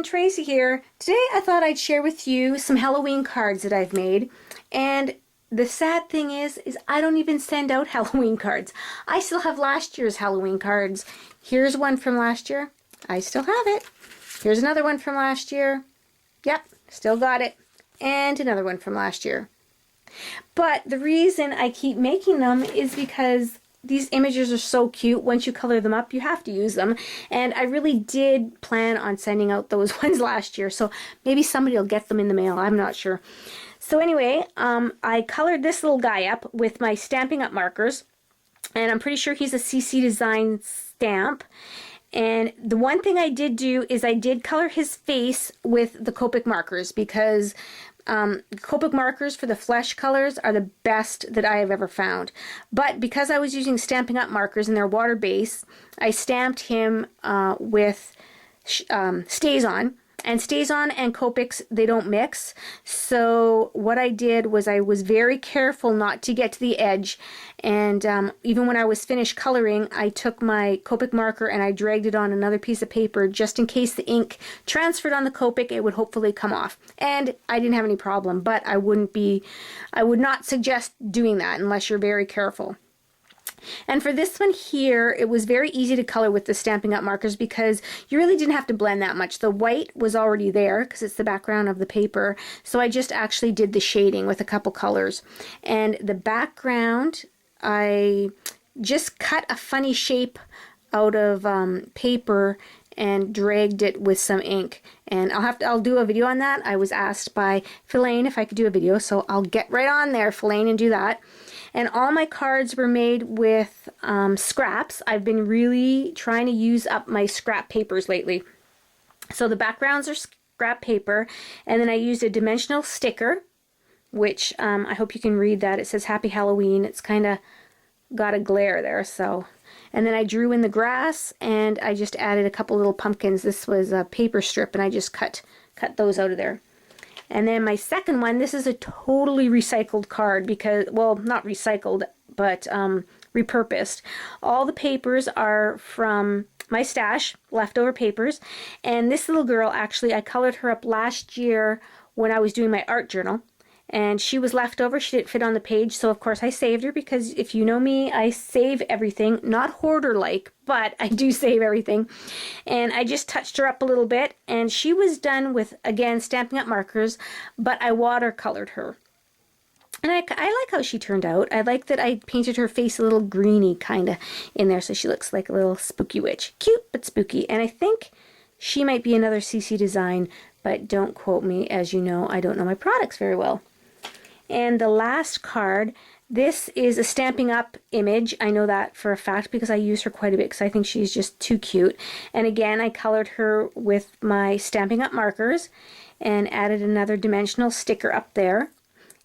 everyone, Tracy here. Today I thought I'd share with you some Halloween cards that I've made. And the sad thing is I don't even send out Halloween cards. I still have last year's Halloween cards. Here's one from last year. I still have it. Here's another one from last year. Yep, still got it. And another one from last year. But the reason I keep making them is because these images are so cute. Once you color them up, you have to use them. And I really did plan on sending out those ones last year. So maybe somebody will get them in the mail. I'm not sure. So anyway, I colored this little guy up with my Stampin' Up! Markers. And I'm pretty sure he's a CC Design stamp. And the one thing I did do is I did color his face with the Copic markers, because Copic markers for the flesh colors are the best that I have ever found. But because I was using Stampin' Up! Markers and they're water based, I stamped him with StazOn. And StazOn and Copics, they don't mix. So what I did was I was very careful not to get to the edge. And even when I was finished coloring, I took my Copic marker and I dragged it on another piece of paper just in case the ink transferred on the Copic, it would hopefully come off. And I didn't have any problem, but I would not suggest doing that unless you're very careful. And for this one here, it was very easy to color with the Stampin' Up! Markers because you really didn't have to blend that much. The white was already there because it's the background of the paper. So I just actually did the shading with a couple colors. And the background, I just cut a funny shape out of paper and dragged it with some ink. And I'll do a video on that. I was asked by Philaine if I could do a video, so I'll get right on there, Philaine, and do that. And all my cards were made with scraps. I've been really trying to use up my scrap papers lately. So the backgrounds are scrap paper, and then I used a dimensional sticker, which I hope you can read that. It says Happy Halloween. It's kind of got a glare there, so. And then I drew in the grass, and I just added a couple little pumpkins. This was a paper strip, and I just cut those out of there. And then my second one, this is a totally recycled card because, well, not recycled, but repurposed. All the papers are from my stash, leftover papers. And this little girl, actually, I colored her up last year when I was doing my art journal. And she was left over. She didn't fit on the page. So, of course, I saved her because if you know me, I save everything. Not hoarder-like, but I do save everything. And I just touched her up a little bit. And she was done with, again, Stampin' Up! Markers, but I watercolored her. And I like how she turned out. I like that I painted her face a little greeny kind of in there, so she looks like a little spooky witch. Cute, but spooky. And I think she might be another CC Design, but don't quote me. As you know, I don't know my products very well. And the last card, this is a Stampin' Up! Image. I know that for a fact because I use her quite a bit because I think she's just too cute. And again, I colored her with my Stampin' Up! Markers and added another dimensional sticker up there.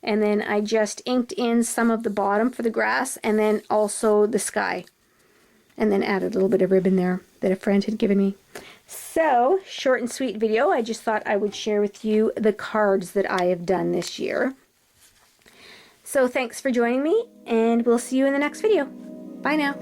And then I just inked in some of the bottom for the grass and then also the sky. And then added a little bit of ribbon there that a friend had given me. So, short and sweet video. I just thought I would share with you the cards that I have done this year. So thanks for joining me, and we'll see you in the next video. Bye now.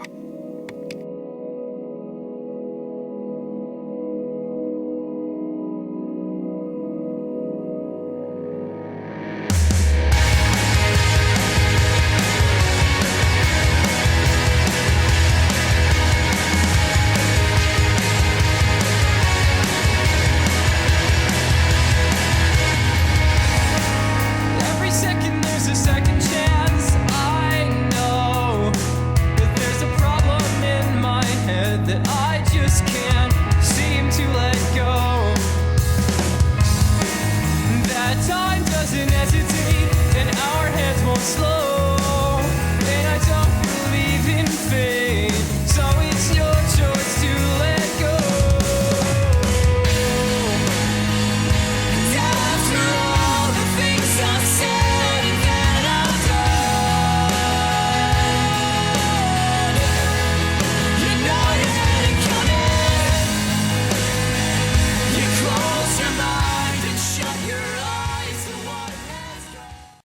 That I just can't seem to let go. That time doesn't hesitate, and our hands won't slow